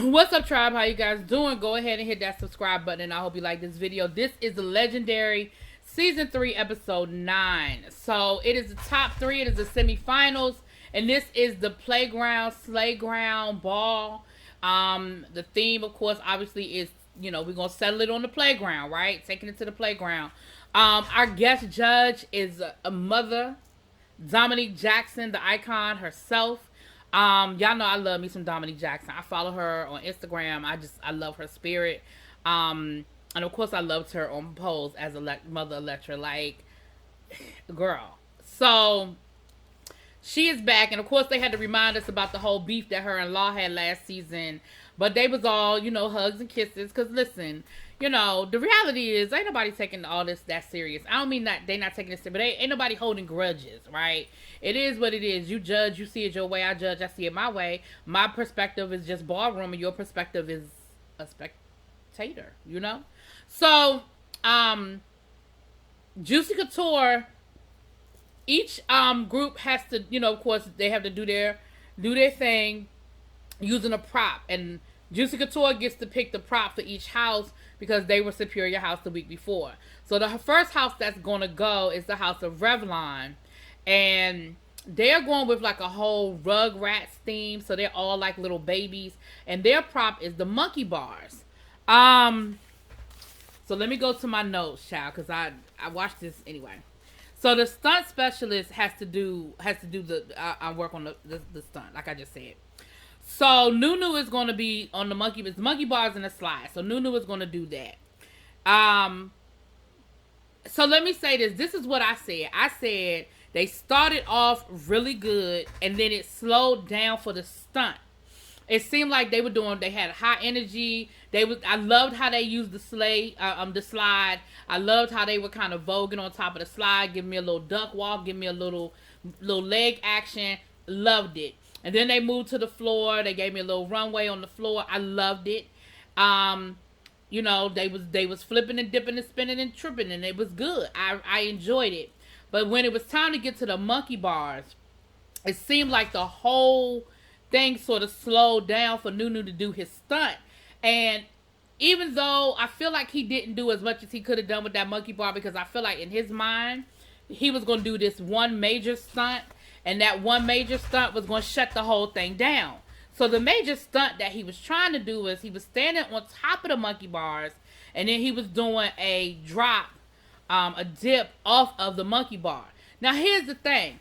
What's up, tribe? How you guys doing? Go ahead and hit that subscribe button, and I hope you like this video. This is the legendary season 3 episode 9. So it is the top 3. It is the semifinals, and this is the playground slayground ball. The theme, of course, obviously is, you know, we're gonna settle it on the playground, right? Taking it to the playground. Our guest judge is a mother, Dominique Jackson, the icon herself. Y'all know I love me some Dominique Jackson. I follow her on Instagram. I love her spirit. And of course I loved her on Pose as Mother Electra. Like, girl. So she is back, and of course they had to remind us about the whole beef that her and Law had last season. But they was all, you know, hugs and kisses. Cause listen, you know, the reality is ain't nobody taking all this that serious. I don't mean that they not taking it serious, but ain't nobody holding grudges, right? It is what it is. You judge, you see it your way. I judge, I see it my way. My perspective is just ballroom, and your perspective is a spectator, you know? So, Juicy Couture, each group has to, you know, of course, they have to do their thing using a prop, and Juicy Couture gets to pick the prop for each house because they were Superior House the week before. So the first house that's going to go is the house of Revlon, and they're going with like a whole Rugrats theme, so they're all like little babies, and their prop is the monkey bars. So let me go to my notes, child, because I watched this anyway. So the stunt specialist has to do the work on the stunt, like I just said. So Nunu is going to be on the monkey bars and the slide. So Nunu is going to do that. So let me say this. This is what I said. I said they started off really good, and then it slowed down for the stunt. It seemed like they had high energy. I loved how they used the slide. I loved how they were kind of voguing on top of the slide, giving me a little duck walk, giving me a little leg action. Loved it. And then they moved to the floor. They gave me a little runway on the floor. I loved it. You know, they was flipping and dipping and spinning and tripping, and it was good. I enjoyed it. But when it was time to get to the monkey bars, it seemed like the whole thing sort of slowed down for Nunu to do his stunt. And even though I feel like he didn't do as much as he could have done with that monkey bar, because I feel like in his mind, he was going to do this one major stunt, and that one major stunt was going to shut the whole thing down. So the major stunt that he was trying to do was he was standing on top of the monkey bars, and then he was doing a drop, a dip off of the monkey bar. Now here's the thing.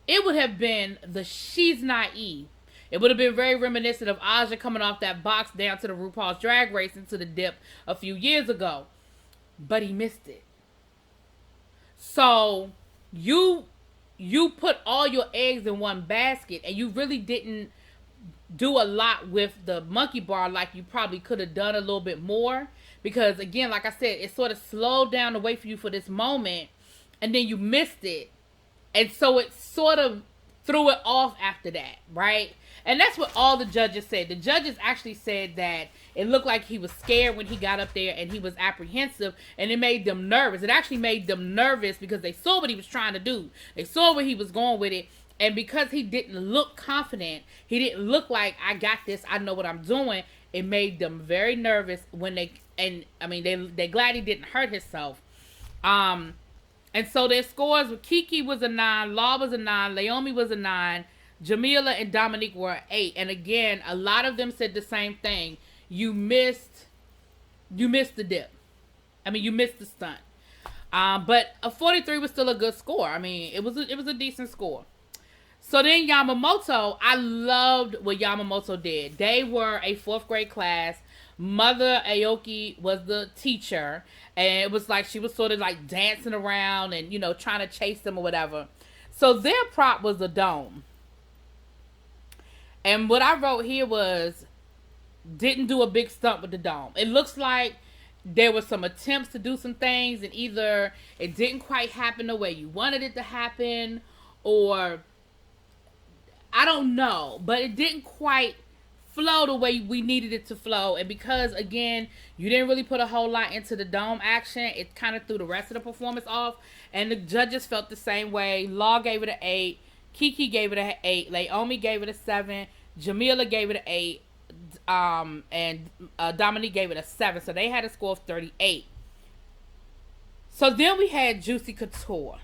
It would have been the She's Naive. It would have been very reminiscent of Aja coming off that box down to the RuPaul's Drag Race into the dip a few years ago. But he missed it. So you put all your eggs in one basket, and you really didn't do a lot with the monkey bar like you probably could have done a little bit more. Because again, like I said, it sort of slowed down to wait for you for this moment, and then you missed it. And so it sort of threw it off after that, right? And that's what all the judges said. The judges actually said that it looked like he was scared when he got up there, and he was apprehensive, and it made them nervous. It actually made them nervous because they saw what he was trying to do. They saw where he was going with it. And because he didn't look confident, he didn't look like, I got this, I know what I'm doing, it made them very nervous when they're glad he didn't hurt himself. And so their scores were Kiki was a 9, Law was a 9, Laomi was a 9, Jamila and Dominique were an 8. And again, a lot of them said the same thing. You missed the dip. I mean, you missed the stunt. But a 43 was still a good score. I mean, it was a decent score. So then Yamamoto, I loved what Yamamoto did. They were a 4th grade class. Mother Aoki was the teacher, and it was like she was sort of like dancing around and, you know, trying to chase them or whatever. So their prop was a dome. And what I wrote here was, didn't do a big stunt with the dome. It looks like there were some attempts to do some things, and either it didn't quite happen the way you wanted it to happen, or I don't know, but it didn't quite flow the way we needed it to flow. And because, again, you didn't really put a whole lot into the dome action, it kind of threw the rest of the performance off. And the judges felt the same way. Law gave it an 8. Kiki gave it an 8. Laomi gave it a 7. Jamila gave it an 8. and Dominique gave it a 7. So they had a score of 38. So then we had Juicy Couture.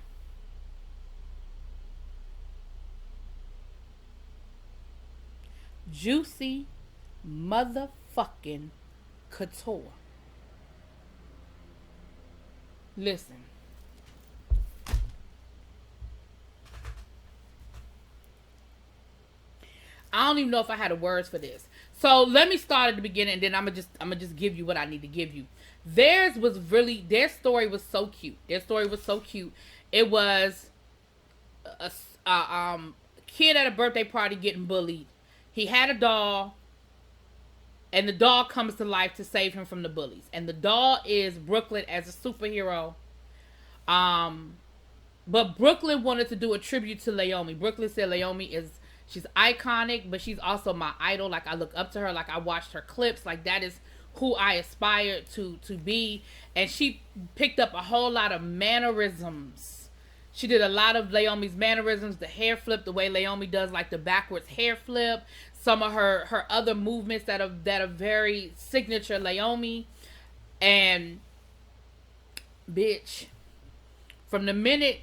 Juicy motherfucking Couture. Listen. I don't even know if I had the words for this. So let me start at the beginning, and then I'm gonna just give you what I need to give you. Their story was so cute. Their story was so cute. It was a kid at a birthday party getting bullied. He had a doll, and the doll comes to life to save him from the bullies. And the doll is Brooklyn as a superhero. But Brooklyn wanted to do a tribute to Laomi. Brooklyn said she's iconic, but she's also my idol. Like, I look up to her. Like, I watched her clips. Like, that is who I aspired to be. And she picked up a whole lot of mannerisms. She did a lot of Laomi's mannerisms. The hair flip, the way Laomi does, like, the backwards hair flip. Some of her other movements that are very signature Laomi. And, bitch, from the minute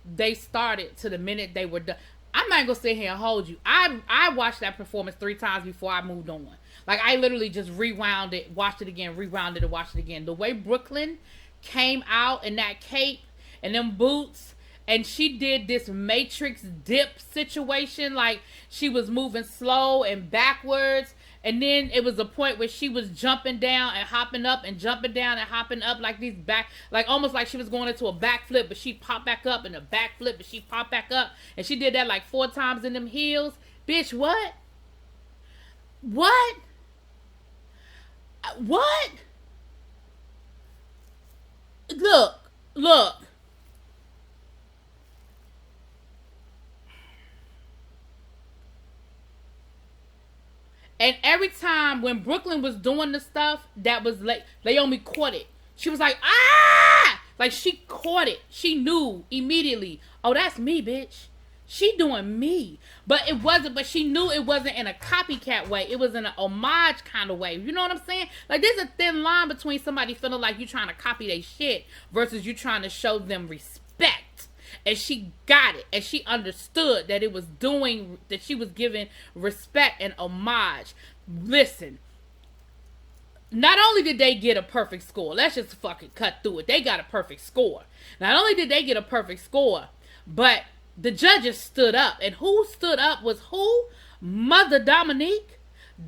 they started to the minute they were done, I'm not gonna sit here and hold you. I watched that performance 3 times before I moved on. Like, I literally just rewound it, watched it again, rewound it, and watched it again. The way Brooklyn came out in that cape and them boots, and she did this Matrix dip situation. Like, she was moving slow and backwards. And then it was a point where she was jumping down and hopping up and jumping down and hopping up like these like almost like she was going into a backflip, but she popped back up, and a backflip, but she popped back up. And she did that like 4 times in them heels. Bitch, what? What? What? Look. And every time when Brooklyn was doing the stuff, that was like, Laomi caught it. She was like, ah! Like, she caught it. She knew immediately. Oh, that's me, bitch. She doing me. But she knew it wasn't in a copycat way. It was in an homage kind of way. You know what I'm saying? Like, there's a thin line between somebody feeling like you trying to copy their shit versus you trying to show them respect. And she got it. And she understood that that she was giving respect and homage. Listen. Not only did they get a perfect score. Let's just fucking cut through it. They got a perfect score. Not only did they get a perfect score, but the judges stood up. And who stood up was who? Mother Dominique.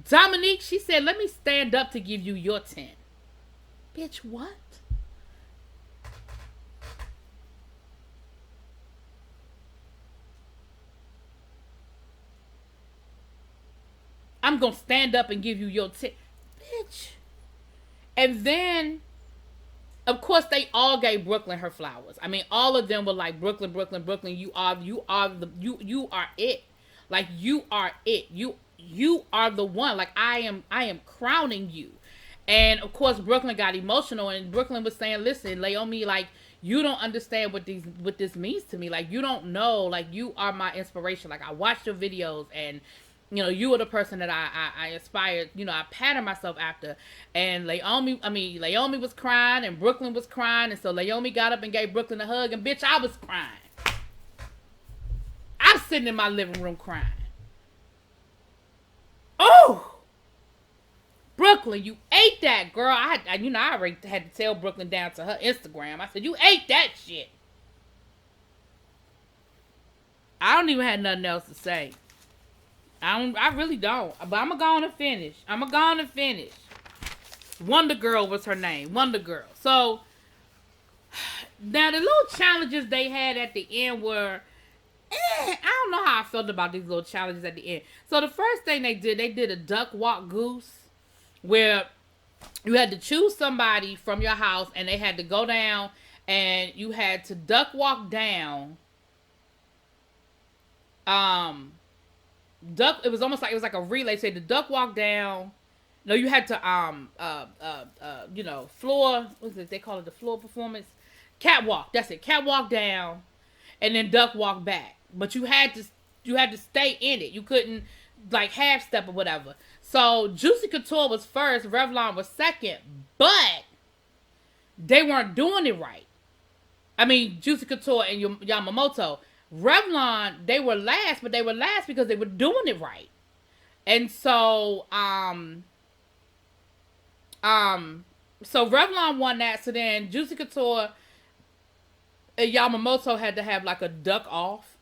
Dominique, she said, let me stand up to give you your 10. Bitch, what? I'm going to stand up and give you your 10. Bitch. And then, of course, they all gave Brooklyn her flowers. I mean, all of them were like, Brooklyn, you are it. Like, you are it. You are the one. Like, I am crowning you. And of course, Brooklyn got emotional, and Brooklyn was saying, listen, Laomi, like, you don't understand what this means to me. Like, you don't know. Like, you are my inspiration. Like, I watch your videos, and you know, you are the person that I aspired, you know, I pattern myself after. And Laomi was crying, and Brooklyn was crying, and so Laomi got up and gave Brooklyn a hug, and bitch, I was crying. I'm sitting in my living room crying. Oh! Brooklyn, you ate that, girl. I already had to tell Brooklyn down to her Instagram. I said, you ate that shit. I don't even have nothing else to say. I really don't. But I'm going to finish. Wonder Girl was her name. Wonder Girl. So, now the little challenges they had at the end were, I don't know how I felt about these little challenges at the end. So, the first thing they did a duck, walk, goose, where you had to choose somebody from your house, and they had to go down, and you had to duck, walk down. It was almost like, it was like a relay. Say the duck walk down. No, you had to floor. What's it? They call it the floor performance. Catwalk. That's it. Catwalk down, and then duck walk back. But you had to stay in it. You couldn't like half step or whatever. So Juicy Couture was first, Revlon was second, but they weren't doing it right. I mean, Juicy Couture and Yamamoto. Revlon, they were last, but they were last because they were doing it right. And so, so Revlon won that. So then Juicy Couture and Yamamoto had to have like a duck off.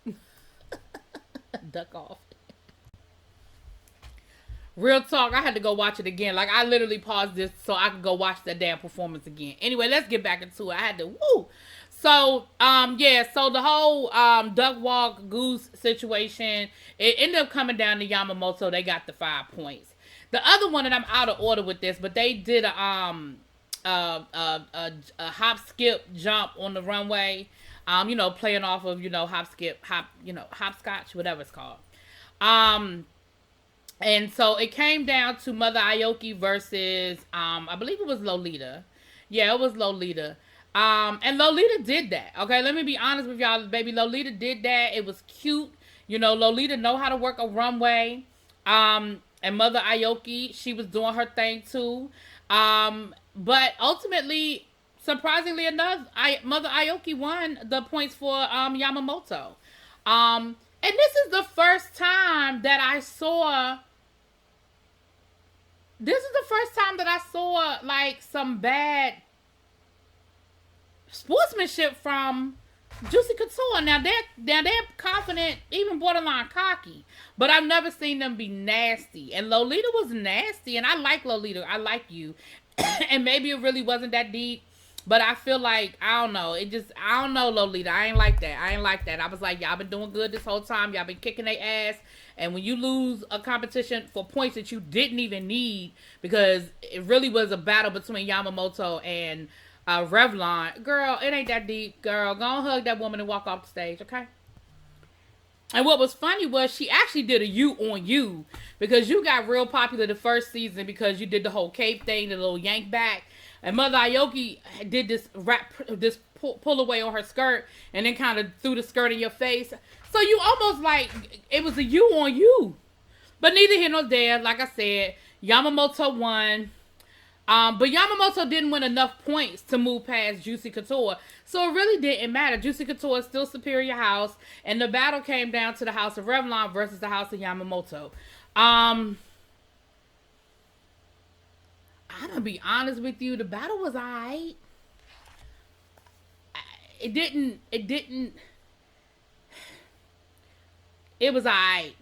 Duck off. Real talk, I had to go watch it again. Like, I literally paused this so I could go watch that damn performance again. Anyway, let's get back into it. I had to, woo! So, yeah, so the whole duck walk goose situation, it ended up coming down to Yamamoto. They got the 5 points. The other one, and I'm out of order with this, but they did a hop, skip, jump on the runway. You know, playing off of, you know, hop, skip, hop, you know, hopscotch, whatever it's called. And so it came down to Mother Aoki versus, I believe it was Lolita. Yeah, it was Lolita. And Lolita did that. Okay, let me be honest with y'all, baby. Lolita did that. It was cute. You know, Lolita know how to work a runway. And Mother Aoki, she was doing her thing too. But ultimately, surprisingly enough, Mother Aoki won the points for Yamamoto. And this is the first time that I saw. This is the first time that I saw like some bad sportsmanship from Juicy Couture. Now they're confident, even borderline cocky, but I've never seen them be nasty. And Lolita was nasty, and I like Lolita. I like you, and maybe it really wasn't that deep. But I feel like, I don't know. I don't know, Lolita. I ain't like that. I was like, y'all been doing good this whole time. Y'all been kicking their ass. And when you lose a competition for points that you didn't even need, because it really was a battle between Yamamoto and Revlon. Girl, it ain't that deep, girl. Go and hug that woman and walk off the stage, okay? And what was funny was she actually did a you on you, because you got real popular the first season because you did the whole cape thing, the little yank back. And Mother Aoki did this pull away on her skirt and then kind of threw the skirt in your face. So you almost like it was a you on you. But neither here nor there. Like I said, Yamamoto won. But Yamamoto didn't win enough points to move past Juicy Couture. So it really didn't matter. Juicy Couture is still superior house. And the battle came down to the house of Revlon versus the house of Yamamoto. I'm gonna be honest with you, the battle was alright. It was alright.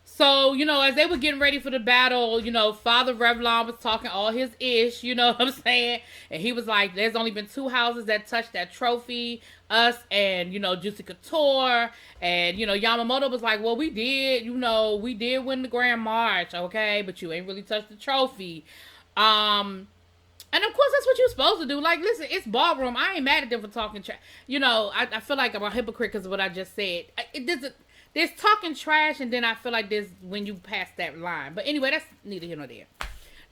So, you know, as they were getting ready for the battle, you know, Father Revlon was talking all his ish, you know what I'm saying? And he was like, there's only been 2 houses that touched that trophy, us and, you know, Juicy Couture. And, you know, Yamamoto was like, well, we did win the Grand March, okay? But you ain't really touched the trophy. And of course, that's what you're supposed to do. Like, listen, it's ballroom. I ain't mad at them for talking trash. You know, I feel like I'm a hypocrite because of what I just said. There's talking trash, and then I feel like there's when you pass that line. But anyway, that's neither here nor there.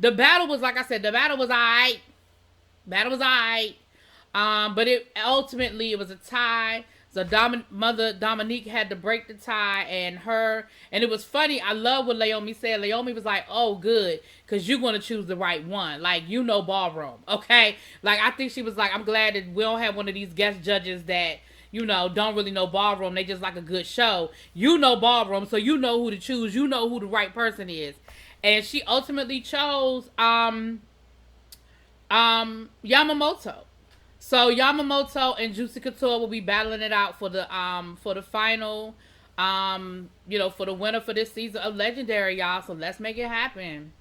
The battle was, like I said, the battle was alright. But it was a tie. So Mother Dominique had to break the tie, and it was funny. I love what Leomi said. Leomi was like, oh, good, because you're going to choose the right one. Like, you know ballroom, okay? Like, I think she was like, I'm glad that we don't have one of these guest judges that, you know, don't really know ballroom. They just like a good show. You know ballroom, so you know who to choose. You know who the right person is. And she ultimately chose Yamamoto. So Yamamoto and Juicy Couture will be battling it out for the final, you know, for the winner for this season of Legendary, y'all. So let's make it happen.